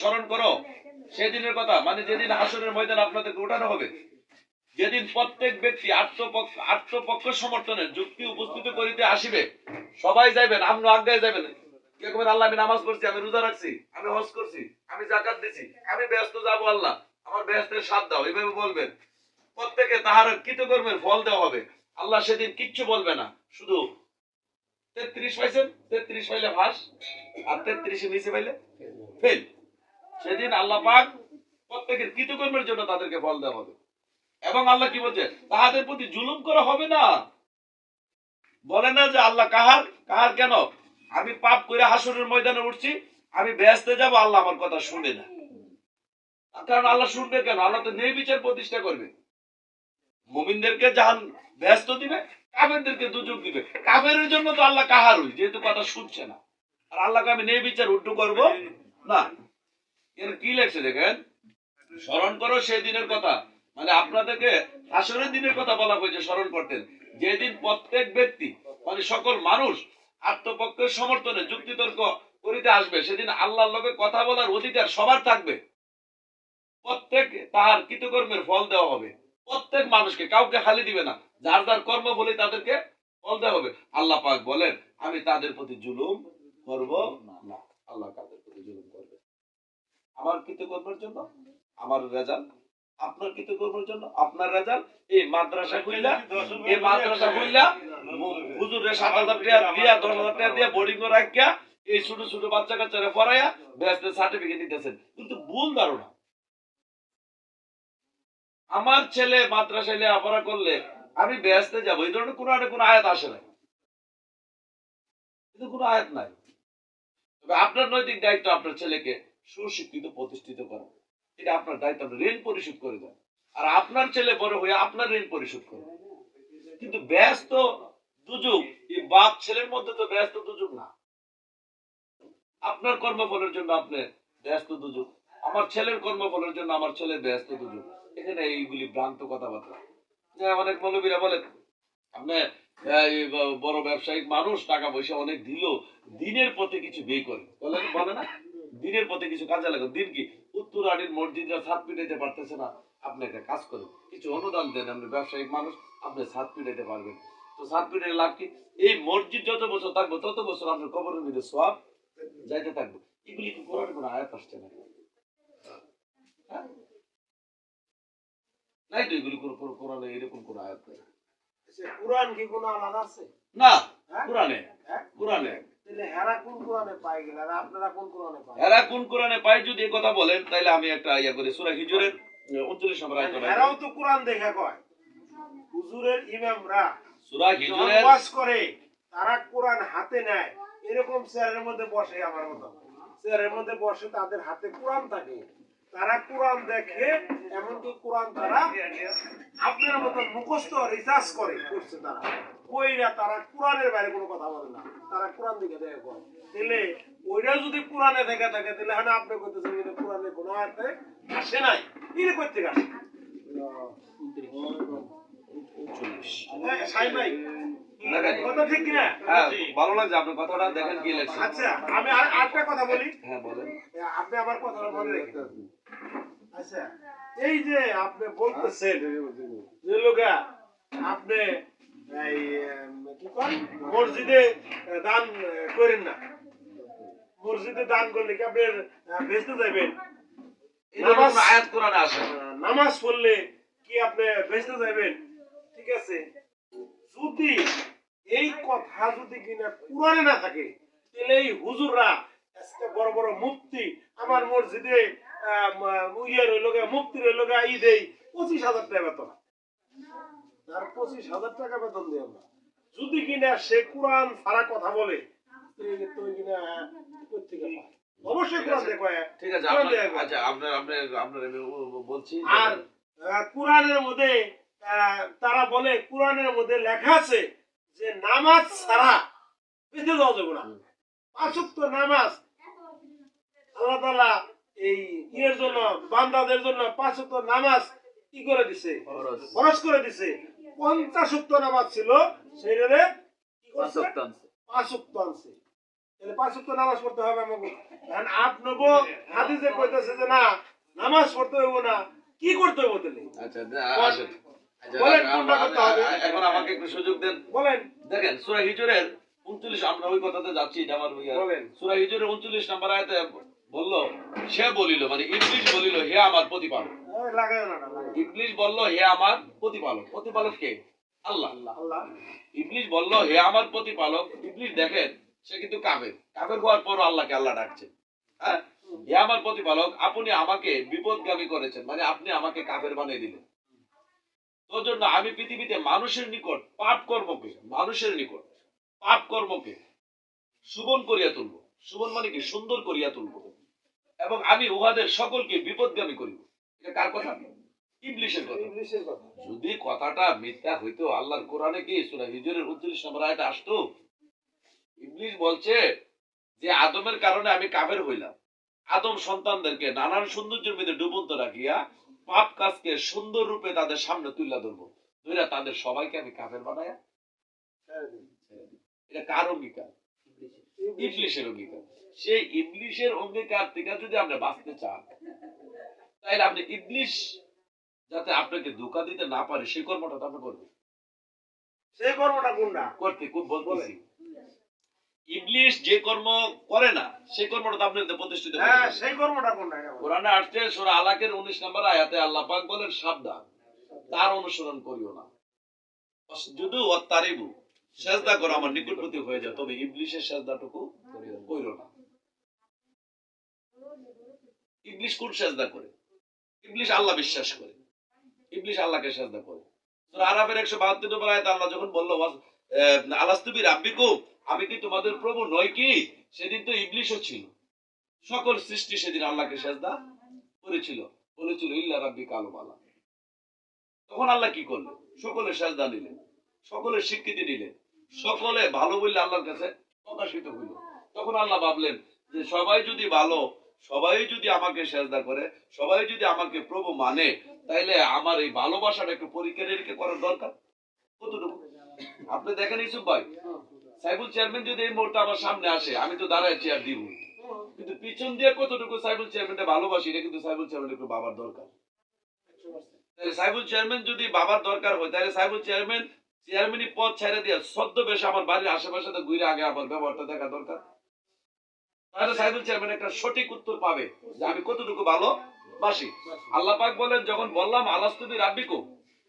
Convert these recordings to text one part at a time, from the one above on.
স্মরণ করো সেদিনের কথা, মানে যেদিন হাসরের ময়দানে আপনাদেরকে উঠানো হবে, যেদিন প্রত্যেক ব্যক্তি আত্মপক্ষ সমর্থনের যুক্তি উপস্থিত করিতে আসিবে। সবাই যাইবেন, আপনি আজ্ঞায় যাবেন। কে কবেন আল্লাহ আমি নামাজ পড়ছি, আমি রোজা রাখছি, আমি হজ করছি, আমি যাকাত দিছি, আমি ব্যস্ত যাবো, আল্লাহ আমার ব্যস্তের সাথ দাও, এইভাবে বলবেন। প্রত্যেকে তাহার কৃতকর্মের ফল দেওয়া হবে। আল্লাহ সেদিন কিচ্ছু বলবে না, শুধু 33 পাইছেন, 33 পাইলে পাস, আর 33 নিচে পাইলে ফেল। সেদিন আল্লাহ পাক প্রত্যেকের কৃতকর্মের জন্য তাদেরকে ফল দেওয়া হবে। এবং আল্লাহ কি বলছে, তাহাদের প্রতি জুলুম করা হবে না। বলে না যে আল্লাহ কাহার কাহার, কেন আমি পাপ করে হাসরের ময়দানে উঠছি, আমি ব্যস্তে যাব, আল্লাহ আমার কথা শুনে না। কারণ আল্লাহ শুনবে কেন? আল্লাহ তো ন্যায় বিচার প্রতিষ্ঠা করবে। মুমিনদেরকে জাহান ব্যস্ত দিবে, কাফেরদেরকে দুযোগ দিবে। কাফেরের জন্য তো আল্লাহ কাহারই, যেহেতু কথা শুনছে না। আর আল্লাহকে আমি ন্যায় বিচার উল্টো করবো না। এর কি লেখছে দেখেন, স্মরণ করো সেই দিনের কথা, মানে আপনাদেরকে হাসরের দিনের কথা বলা হয়েছে স্মরণ করতেন, যেদিন প্রত্যেক ব্যক্তি মানে সকল মানুষ আত্মপক্ষের সমর্থনে যুক্তিতর্ক করিতে আসবে। সেদিন আল্লাহর লগে কথা বলার অধিকার সবার থাকবে। প্রত্যেক তাহার কৃতকর্মের ফল দেওয়া হবে। প্রত্যেক মানুষকে, কাউকে খালি দিবে না, যার যার কর্ম বলে তাদেরকে ফল দেওয়া হবে। আল্লাহ পাক বলেন আমি তাদের প্রতি জুলুম করব না। আল্লাহ তাদের প্রতি জুলুম করবে। আমার কৃতকর্মের জন্য আমার রেজাল্ট, আপনার কৃতকর্মের জন্য আপনার রেজাল্ট। এই মাদ্রাসা খুললা, এই মাদ্রাসা খুললা হুজুরের 7,000 টাকা দিয়া 10,000 টাকা দিয়া বোর্ডিং এ রাখিয়া এই ছোট ছোট বাচ্চা কাচ্চারা পড়াইয়া বেহেশতের সার্টিফিকেট দিতেছেন, কিন্তু ভুল ধারণা। আমার ছেলে মাদ্রাসায় লেখাপড়া করলে আমি বেহেশতে যাবো, এই ধরনের কোনো আয়াত আসে নাই, কিন্তু কোনো আয়াত নাই। তবে আপনার নৈতিক দায়িত্ব আপনার ছেলেকে সুশিক্ষিত প্রতিষ্ঠিত করা, এটা আপনার দায়িত্ব। আপনি ঋণ পরিশোধ করে দেন, আর আপনার ছেলে বড় হয়ে আপনার ঋণ পরিশোধ করে। কিন্তু ব্যস্ত দুযোগ, এই বাপ ছেলের মধ্যে তো ব্যস্ত দুযোগ না। আপনার কর্মফলের জন্য আপনি ব্যস্ত দুযোগ, আমার ছেলের কর্মফলের জন্য আমার ছেলের ব্যস্ত দুযোগ। এখানে এইগুলি ভ্রান্ত কথাবার্তা। অনেক মৌলবীরা বলেন আপনি বড় ব্যবসায়িক মানুষ, টাকা পয়সা অনেক দিল, দিনের পথে কিছু ব্যয় করে, বলে না দিনের পথে কিছু কাজে লাগে। দিন কি উত্তরাড়ির মসজিদরা ছাদ পিটাইতে পারতেছে না, আপনি একটা কাজ করেন, কিছু অনুদান দেন, আপনি ব্যবসায়িক মানুষ, আপনি ছাদ পিটাইতে পারবেন। তো ছাদ পিটাই লাভ কি? এই মসজিদ যত বছর থাকবো তত বছর আপনার কবরের মধ্যে সওয়াব যাইতে থাকবো। এগুলি কি কোরআনে কোনো আয়াত আসছে না? নাই তো, এগুলি কোরআনে এরকম কোন আয়াত নেই। কুরআন কি কোনো আলাদা আছে? না, কোরআনে কোরআনে হেরা কোন কোরআনে পাই গেল, আর আপনারা কোন কোরআনে পাই? এরা কোন কোরআনে পাই যদি এই কথা বলেন, তাহলে আমি একটা ইয়া করি, সূরা হিজরের 39 নম্বর আয়াত। এরাও তো কোরআন দেখে কয়, হুজুরের ইমামরা সূরা হিজরের ওয়াজ করে, তারা কোরআন হাতে নেয়, এরকম চেয়ারের মধ্যে বসে, আমার মতো চেয়ারের মধ্যে বসে, তাদের হাতে কোরআন থাকে, তারা কোরআন দেখে, এমনকি কোরআন তারা আপনার মতো মুখস্থ রিসার্চ করে করছে, তারা কইরা তারা কোরআনের বাইরে কোনো কথা বলে না, তারা কোরআন দিকে দেখে করে। তাহলে ওইটা যদি কোরআনে দেখে থাকে, তাহলে হ্যাঁ আপনি করতেছেন কিন্তু কোরআনে কোনো আয়াতে আসে নাই, এটা করতে আসে কথা ঠিক কিনা? ভালো লাগছে আপনার কথাটা, দেখেন কি লাগছে। আচ্ছা আমি আরেকটা কথা বলি। হ্যাঁ বলেন। আপনি আমার কথাটা মনে রেখে। আচ্ছা এই যে আপনি বলতেছেন যে লোকা আপনি এই কি করেন মসজিদে দান করেন না, মসজিদে দান করলে কি আপনি বেঁচতে যাবেন? নামাজ আয়াত কোরআনে আসে, নামাজ পড়লে কি আপনি বেঁচতে যাবেন? ঠিক আছে, যদি এই কথা যদি কিনা কোরআনে না থাকে, তাহলে এই হুজুররা আজকে বড় বড় মুফতি আমার মসজিদে মুফতির লোক ই দেই 25,000 টাকা বেতন, তার 25,000 টাকা বেতন দিই আমরা। যদি কিনা সে কোরআন ছাড়া কথা বলে, তো কিনা অবশ্যই কোরআন দেখো। ঠিক আছে, আচ্ছা আপনার বলছি। আর কোরআনের মধ্যে তারা বলে, কোরআনের মধ্যে লেখা আছে যে নামাজ ছাড়া বেঁচে যাওয়া যাবে না। 5 ওয়াক্ত নামাজ আল্লাহ তাআলা এই ইয়ের জন্য, বান্দাদের জন্য 5 ওয়াক্ত নামাজ কি করে দিছে, ফরজ করে দিছে। 50 ওয়াক্ত নামাজ ছিল, সেটারে কি করছে 5 ওয়াক্ত আনছে। তাহলে 5 ওয়াক্ত নামাজ পড়তে হবে আমাকে। কারণ আপনাকে হাদিসে কইতেছে যে না নামাজ পড়তে হইব না, কি করতে হইব তাহলে? আচ্ছা আসেন। আচ্ছা, বলেন কোনটা করতে হবে? এখন আমাকে একটু সুযোগ দেন। বলেন দেখেন সূরা হিজরের 29, আমরা ওই কথাতে যাচ্ছি, এটা আমার বলেন। সূরা হিজরের 29 নম্বর আয়াতে বলল, সে বলিল, মানে ইবলিস বলিল, হে আমার প্রতিপালক। ওই লাগায়ও না লাগায়ও। ইবলিস বলল, হে আমার প্রতিপালক। প্রতিপালক কে? আল্লাহ। আল্লাহ ইবলিস বলল, হে আমার প্রতিপালক। ইবলিস দেখেন সে কিন্তু কাফের, কাফের হওয়ার পরও আল্লাহকে আল্লাহ ডাকছে। হ্যাঁ, হে আমার প্রতিপালক, আপনি আমাকে বিপদগামী করেছেন, মানে আপনি আমাকে কাফের বানিয়ে দিলেন। তোর জন্য আমি পৃথিবীতে মানুষের নিকট পাপ কর্মকে, মানুষের নিকট পাপ কর্মকে সুবন করিয়া তুলব। সুবন মানে কি? সুন্দর করিয়া তুলব। এবং আমি উহাদের সকলকে বিপদগামী করিব। এটা কার কথা? ইবলিসের কথা। ইবলিসের কথা। যদি কথাটা মিথ্যা হইতো, আল্লাহর কোরআনে কি সূরা হিজরের 29 নম্বর আয়াতে আসতো? ইবলিস বলছে যে আদমের কারণে আমি কাফের হইলাম, আদম সন্তানদেরকে নানান সৌন্দর্যের মধ্যে ডুবন্ত রাখিয়া পাপ কাজকে সুন্দর রূপে তাদের সামনে তুলে ধরবো, ধরে তাদের সবাইকে আমি কাফের বানায়া ছেড়ে দিব। এটা কার অঙ্গীকার? ইবলিসের অঙ্গীকার। সেই ইবলিসের অঙ্গীকার থেকে যদি আপনি বাঁচতে চান, তাহলে আপনি ইবলিস যাতে আপনাকে ধোঁকা দিতে না পারে সেই কর্মটা তো আপনি করবেন। সেই কর্মটা কোনটা? করতে খুব বলতেছি, ইবলিস যে কর্ম করে না সেই কর্মটা তো আপনি প্রতিষ্ঠিত করবেন। হ্যাঁ, সেই কর্মটা কোনটা? এটা বলেন। কোরআনে আসছে সূরা আলাকের 19 নম্বর আয়াতে আল্লাহ পাক বলেন, সাবধান, তার অনুসরণ করিও না। যদি ওয়াত্তারিবু, সেজদা করো আমার নিকটবর্তী হয়ে যায়, তবে ইবলিসের সেজদাটুকু কইরো না। ইবলিস কোন সেজদা করে? ইবলিস আল্লাহ বিশ্বাস করে, ইবলিস আল্লাহকে সেজদা করে। সূরা আরাফের 172 নম্বর আয়াতে আল্লাহ যখন বলল, আলাস্তুবি রাব্বিকুম, আমি কি তোমাদের প্রভু নয় কি? সেদিন তো ইবলিসও ছিল। সকল সৃষ্টি সেদিন আল্লাহকে সেজদা করেছিল, বলেছিল ইল্লা রাব্বিকা আলবালা। তখন আল্লাহ কি করলেন? সকলে সেজদা নিলেন, সকলে স্বীকৃতি দিলেন, সকলে ভালো বললে আল্লাহর কাছে প্রকাশিত হইল। তখন আল্লাহ ভাবলেন যে সবাই যদি ভালো, সবাই যদি আমাকে সেজদা করে, সবাই যদি আমাকে প্রভু মানে, তাইলে আমার এই ভালোবাসাটা একটু পরীক্ষা নিরীক্ষা করার দরকার। কতটুকু আপনি দেখেন ইউসুফ ভাই, সাইবুল চেয়ারম্যান যদি এই মুহূর্তে আমার সামনে আসে, আমি তো দাঁড়ায় চেয়ার দিব, কিন্তু পিছন দিয়ে কতটুকু সাইবুল চেয়ারম্যানকে ভালোবাসি, এটা কিন্তু সাইবুল চেয়ারম্যান একটু বাবার দরকার। তাহলে সাইবুল চেয়ারম্যান যদি বাবার দরকার হয়, তাহলে সাইবুল চেয়ারম্যান চেয়ারম্যানই পদ ছেড়ে দিয়ে ছদ্মবেশে আমার বাড়ির আশেপাশে তো ঘুরে আগে আমার ব্যবহারটা দেখা দরকার। তাহলে সাইবুল চেয়ারম্যান একটা সঠিক উত্তর পাবে যে আমি কতটুকু ভালোবাসি। আল্লাহ পাক বলেন, যখন বললাম আলাস্তুবি রাব্বিকুম,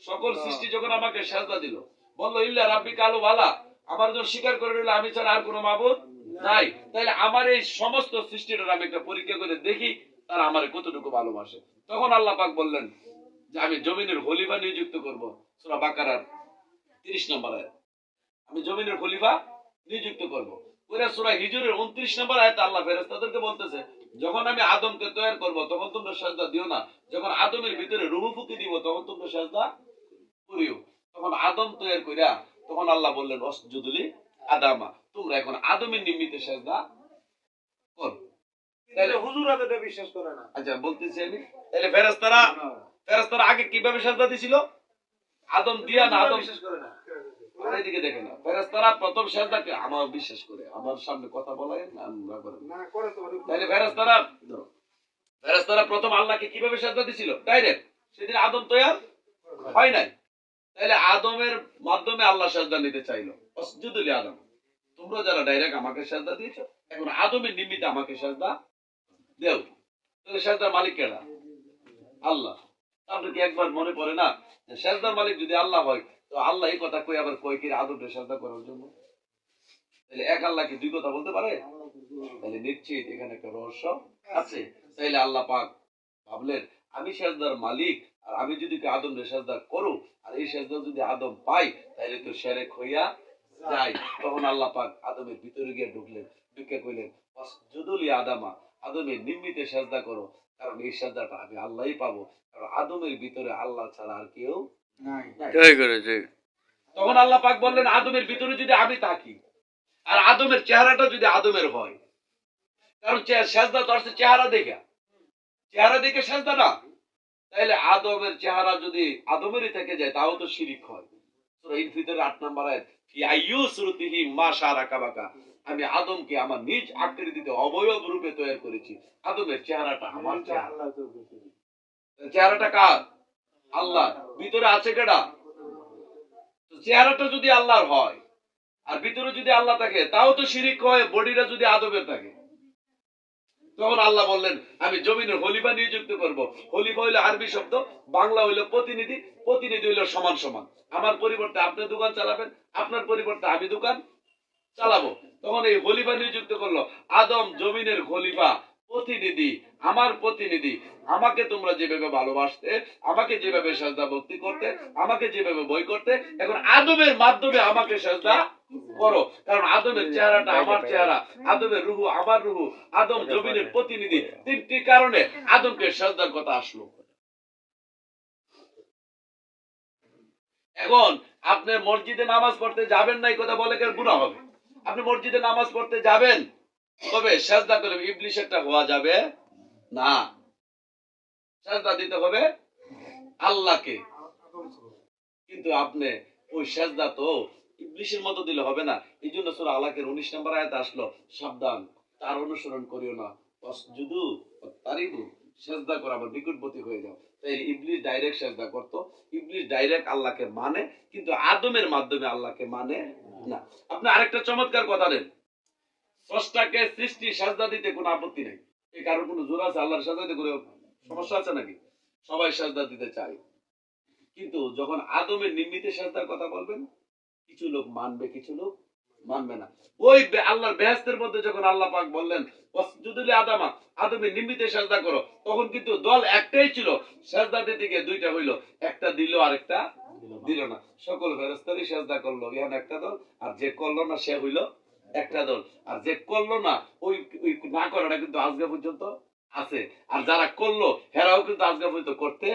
সকল সৃষ্টি যখন আমাকে সেজদা দিল, বললো ইল্লা রাব্বিকা আলু বালা, আমার যখন স্বীকার করে নিল আমি ছাড়া আর কোনো মাবুদ নাই, তাহলে আমার এই সমস্ত সৃষ্টিটার আমি একটা পরীক্ষা করে দেখি তারা আমার কতটুকু ভালোবাসে। তখন আল্লাহ পাক বললেন যে আমি জমিনের খলিফা নিযুক্ত করব। সূরা বাকারার 30 নম্বর আয়াত, আমি জমিনের খলিফা নিযুক্ত করব। ওরা সূরা হিজরের 29 নম্বর আয়াতে আল্লাহ ফেরেশতাদেরকে বলতেছে, যখন আমি আদমকে তৈরি করব তখন তোমরা সেজদা দিও না, যখন আদমের ভিতরে রূহ ফুঁকি দিব তখন তোমরা সেজদা করিও। তখন আদম তৈরি কইরা তখন আল্লাহ বললেন, অসজুদুলি আদামা, তোমরা এখন আদমের নিমিত্তে সেজদা করো। তাহলে হুজুরা তো এটা বিশ্বাস করে না। আচ্ছা বলতেছি আমি, তাহলে ফেরেশতারা আগে কিভাবে সেজদা দিছিল? আদম দিয়া না? আদম বিশ্বাস করে না। এইদিকে দেখে না, ফেরেশতারা প্রথম সেজদাকে আমার বিশ্বাস করে, আমার সামনে কথা বলায় না আমরা করেন। না করে তো তাহলে ফেরেশতারা প্রথম আল্লাহকে কিভাবে সেজদা দিছিল? ডাইরেক্ট। সেদিন আদম তৈয়ার হয় নাই, তাহলে আদমের মাধ্যমে আল্লাহ সেজদা নিতে চাইলো। অসজুদুলি আদম, তোমরা যারা ডাইরেক্ট আমাকে সেজদা দিয়েছো, এখন আদমের নিমিত্তে আমাকে সেজদা দেও। তাহলে সেজদার মালিক কেডা? আল্লাহ। আপনার কি একবার মনে পড়ে না যে সেজদার মালিক যদি আল্লাহ হয়, তো আল্লাহ এই কথা কই আবার কয় কি আদমকে সেজদা করার জন্য? তাহলে এক আল্লাহ কি দুই কথা বলতে পারে? তাহলে নিশ্চিত এখানে একটা রহস্য আছে। তাইলে আল্লাহ পাক ভাবলেন, আমি সেজদার মালিক, আর আমি যদি আদমকে সেজদা করো, আর এই সেজদা যদি আদম পাই, তাহলে তো শিরক হইয়া যায়। তখন আল্লাহ পাক আদমের ভিতরে গিয়ে ঢুকলেন, ঢুকে কইলেন, অসজুদুলি আদামা, আদমের নিমিত্তে সেজদা করো, কারণ এই সেজদাটা আমি আল্লাহই পাবো, কারণ আদমের ভিতরে আল্লাহ ছাড়া আর কেউ নাই। তখন আল্লাহ পাক বললেন, আদমের ভিতরে যদি আমি থাকি, আর আদমের চেহারাটা যদি আদমের হয়, কারণ সেজদা তো আসছে চেহারা দেখে সেজদা না, তাহলে আদমের চেহারা যদি আদমেরই থেকে যায়, তাও তো শিরিক হয়। সূরা ইনফিতরের 8 নম্বর আয়াত, কি আইয়ুসরুতিহি মা শারাকা বাকা, আমি আদমকে আমার নিজ আকৃতিতে অবয়ব রূপে তৈরি করেছি। আদমের চেহারাটা আমার চেহারা। চেহারাটা কার? আল্লাহ। ভিতরে আছে কেডা? তো চেহারাটা যদি আল্লাহর হয় আর ভিতরে যদি আল্লাহ থাকে, তাও তো শিরিক হয়। বডিটা যদি আদমের থাকে, তখন আল্লাহ বললেন আমি জমিনের খলিফা নিযুক্ত করব। খলিফা হইলো আরবি শব্দ, বাংলা হইলো প্রতিনিধি, প্রতিনিধি হইলো সমান সমান। আমার পরিবর্তে আপনি দোকান চালাবেন, আপনার পরিবর্তে আমি দোকান চালাবো। তখন এই খলিফা নিযুক্ত করলো। আদম জমিনের খলিফা, প্রতিনিধি, আমার প্রতিনিধি। আমাকে তোমরা যেভাবে ভালোবাসতে, আমাকে যেভাবে সাজদা ভক্তি করতে, আমাকে যেভাবে বই করতে, এখন আদমের মাধ্যমে আমাকে সাজদা করো। কারণ আদমের চেহারাটা আমার চেহারা, আদমের রুহু আমার রুহু, আদম জমিনের প্রতিনিধি। তিনটি কারণে আদমকে সাজদার কথা আসলো। এখন আপনি মসজিদে নামাজ পড়তে যাবেন না, এই কথা বলে কেন গুনাহ হবে? আপনি মসজিদে নামাজ পড়তে যাবেন, তবে সাজদা করে ইবলিসেরটা হওয়া যাবে না। সাজদা দিতে হবে আল্লাহকে। কিন্তু আপনি ওই সাজদা তো ইবলিসের মতো দিলে হবে না। এই জন্য সূরা আলাকের 19 নম্বর আয়াতে আসলো, সাবধান, তার অনুসরণ করিও না। ওয়াসজুদু ওয়াক্তারিবু, সাজদা করে আমার নিকটবর্তী হয়ে যাও। তাই ইবলিস ডাইরেক্ট সাজদা করত। ইবলিস ডাইরেক্ট আল্লাহকে মানে, কিন্তু আদমের মাধ্যমে আল্লাহকে মানে না। আপনি আরেকটা চমৎকার কথা দেন, স্রষ্টাকে সৃষ্টি সাজদা দিতে কোনো আপত্তি নেই। এই কারোর কোনো জোর আছে আল্লাহর সাজদা দিতে? কোনো সমস্যা আছে নাকি? সবাই সাজদা দিতে চায়। কিন্তু যখন আদমের নির্মিত সাজদার কথা বলবেন, কিছু লোক মানবে, কিছু লোক মানবে না। ওই আল্লাহর বেহেশতের মধ্যে যখন আল্লাহ পাক বললেন ওয়াসজুদুলি আদামা, আদমের নির্মিত সাজদা করো, তখন কিন্তু দল একটাই ছিল। সাজদা দিতে গিয়ে দুইটা হইলো, একটা দিল আর একটা দিল না। সকল ফেরেশতারই সাজদা করলো, ইহান একটা দল, আর যে করলো না সে হইলো একটা দল। আর যে করলো না, ওই ওই না করাটা কিন্তু আজকে পর্যন্ত আছে। আর যারা করলো হেরাও কিন্তু আজকে পর্যন্ত করতে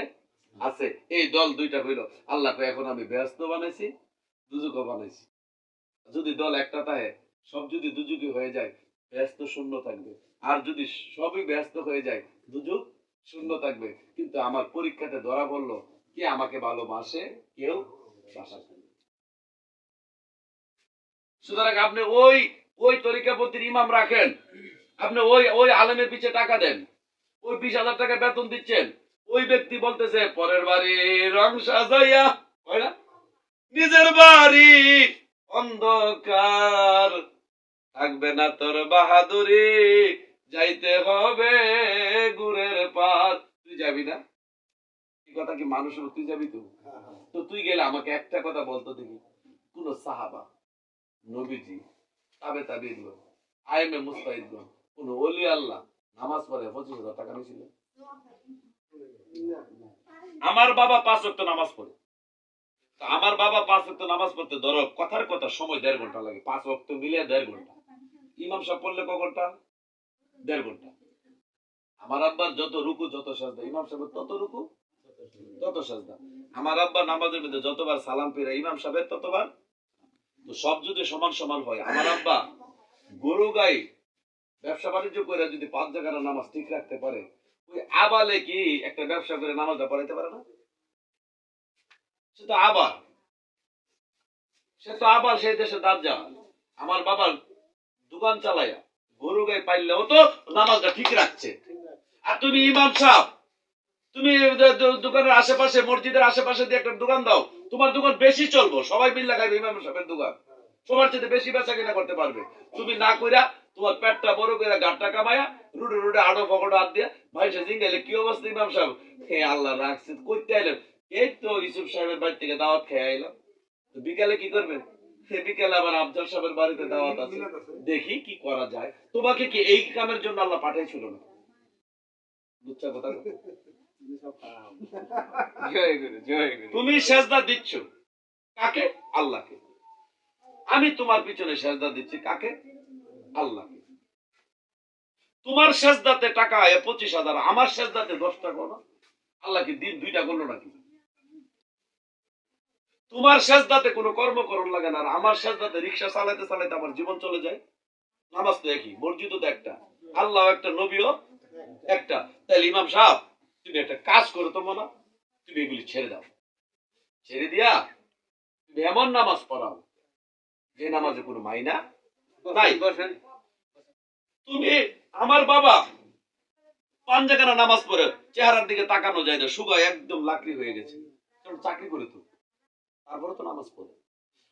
আছে। এই দল দুইটা হইল। আল্লাহ কয় এখন আমি ব্যস্ত বানাইছি, দুজুকও বানাইছি। যদি দল একটা থাকে, সব যদি দুজুকি হয়ে যায়, ব্যস্ত শূন্য থাকবে। আর যদি সবই ব্যস্ত হয়ে যায়, দুজুক শূন্য থাকবে। কিন্তু আমার পরীক্ষাতে ধরা পড়লো, কে আমাকে ভালোবাসে, কেউ বাসা। সুতরাং আপনি ওই ওই তরিকাপন্থীর ইমাম রাখেন, আপনি ওই ওই আলেমের পিছে টাকা দেন, ওই 20,000 টাকা বেতন দিচ্ছেন, ওই ব্যক্তি বলতেছে পরের বাড়ি রং সাজাইয়া, হয় না? নিজের বাড়ি অন্ধকার, থাকবে না তোর বাহাদুরি, যাইতে হবে গুরের পার। তুই যাবি না? এই কথা কি মানুষের? তুই যাবি? তো তুই গেলে আমাকে একটা কথা বলতো দেখি, কোন সাহাবা, নবীজি, তাবে তাবিঈনগণ, আইমে মুজতাহিদগণ, কোন ওলি আল্লাহ নামাজ পড়ে 25,000 টাকা নিয়েছিল? আমার বাবা 5 ওয়াক্ত নামাজ পড়ে। আমার বাবা 5 ওয়াক্ত নামাজ পড়তে ধরো কথার কথা সময় 1.5 ঘন্টা লাগে। 5 ওয়াক্ত মিলে 1.5 ঘন্টা। ইমাম সাহেব পড়লে ক ঘন্টা? 1.5 ঘন্টা। আমার আব্বার যত রুকু যত সাজদা, ইমাম সাহেবের তত রুকু তত সাজদা। আমার আব্বা নামাজের মধ্যে যতবার সালাম ফিরে, ইমাম সাহেবের ততবার। তো সব যদি সমান সমান হয়, আমার আব্বা গরু গাই ব্যবসা বাণিজ্য করে যদি 5 জায়গার নামাজ ঠিক রাখতে পারে, ওই আবালে কি একটা ব্যবসা করে নামাজটা পড়াইতে পারে না? সে তো আবার, সেই দেশে দাজ্জাল। আমার বাবা দোকান চালাইয়া গরু গাই পাইলেও তো নামাজটা ঠিক রাখছে। আর তুমি ইমাম সাহেব, তুমি দোকানের আশেপাশে, মসজিদের আশেপাশে দিয়ে একটা দোকান দাও, তোমার দোকান বেশি চলবো, সবাই মিল্লা খাইবে ইমাম সাহেবের দোকান, সবার চেয়ে বেশি বেচা কিনা করতে পারবে। তুমি না কইরা তোমার পেটটা বড় করে গাটটা কামায়া রুডে রুডে আড়ো ফকড়ো হাত দিয়া ভাই সে জিঙ্গাইলে কি অবস্থা ইমাম সাহেব? হে আল্লাহ রাখছে, কইতে আইলেন? এই তো ইউসুফ সাহেবের বাড়ি থেকে দাওয়াত খেয়ে আইলাম। বিকালে কি করবেন? বিকালে আবার আফজাল সাহেবের বাড়িতে দাওয়াত আছে, দেখি কি করা যায়। তোমাকে কি এই কামের জন্য আল্লাহ পাঠাইছিল না? বুঝছো কথা? তুমি সেজদা দিচ্ছ কাকে? আল্লাহকে। আমি তোমার পিছনে সেজদা দিচ্ছি কাকে? আল্লাহকে। তোমার সেজদাতে টাকা 25,000, আমার সেজদাতে 10 টাকা না? আল্লাহকে দিন 2টা করলো নাকি? তোমার সেজদাতে কোনো কর্ম করণ লাগে না, আর আমার সেজদাতে রিক্সা চালাইতে চালাইতে আমার জীবন চলে যায়। নামাজ তো একই, মসজিদ তো একটা, আল্লাহ একটা, নবীও একটা। তাহলে ইমাম সাহেব তুমি একটা কাজ করো তো, মনে তুমি এগুলি ছেড়ে দাও, ছেড়ে দিয়া তুমি এমন নামাজ পড়াও যে নামাজে কোনো মাইনা নাই। তুমি আমার বাবা পাঞ্জাকানা নামাজ পড়ে চেহারার দিকে তাকানো যায় না, সুগায় একদম লাকড়ি হয়ে গেছে, কারণ চাকরি করে তো, তারপরে তো নামাজ পড়ে।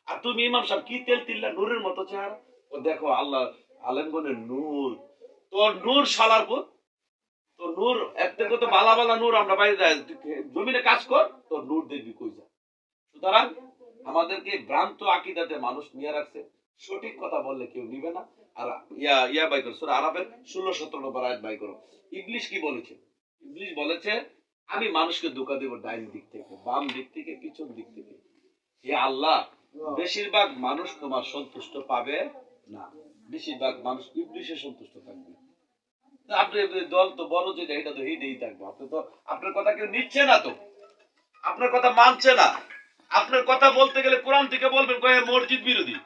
আর তুমি ইমাম সাহেব কি তেল তিল্লা নূরের মতো চেহারা, ও দেখো আল্লাহ আলেমগণের নূর, তোর নূর শালার পুত, তোর নূর এর থেকে তো বালা বালা নূর আমরা বাইরে যাই, জমিনে কাজ কর, তোর নূর দেখবি কই যা। সুতরাং আমাদেরকে ভ্রান্ত আকীদাতে মানুষ নিয়ে রাখছে, সঠিক কথা বললে কেউ নিবে না। আর ইয়া বাই করো সূরা আরাফের 16-17 নম্বর আয়াত বাই করো। ইবলিশ কি বলেছে? ইবলিশ বলেছে আমি মানুষকে ধোঁকা দেব ডাইন দিক থেকে, বাম দিক থেকে, পিছন দিক থেকে। হে আল্লাহ, বেশিরভাগ মানুষ তোমার সন্তুষ্ট পাবে না, বেশিরভাগ মানুষ ইবলিশে সন্তুষ্ট থাকবে। তা আপনি দল তো বড় যেটা, এটা তো হেঁটেই থাকবে। আপনি তো আপনার কথা কেউ নিচ্ছে না, তো আপনার কথা মানছে না। আপনার কথা বলতে গেলে কোরআন থেকে বলবেন কয়ে মসজিদ বিরোধী।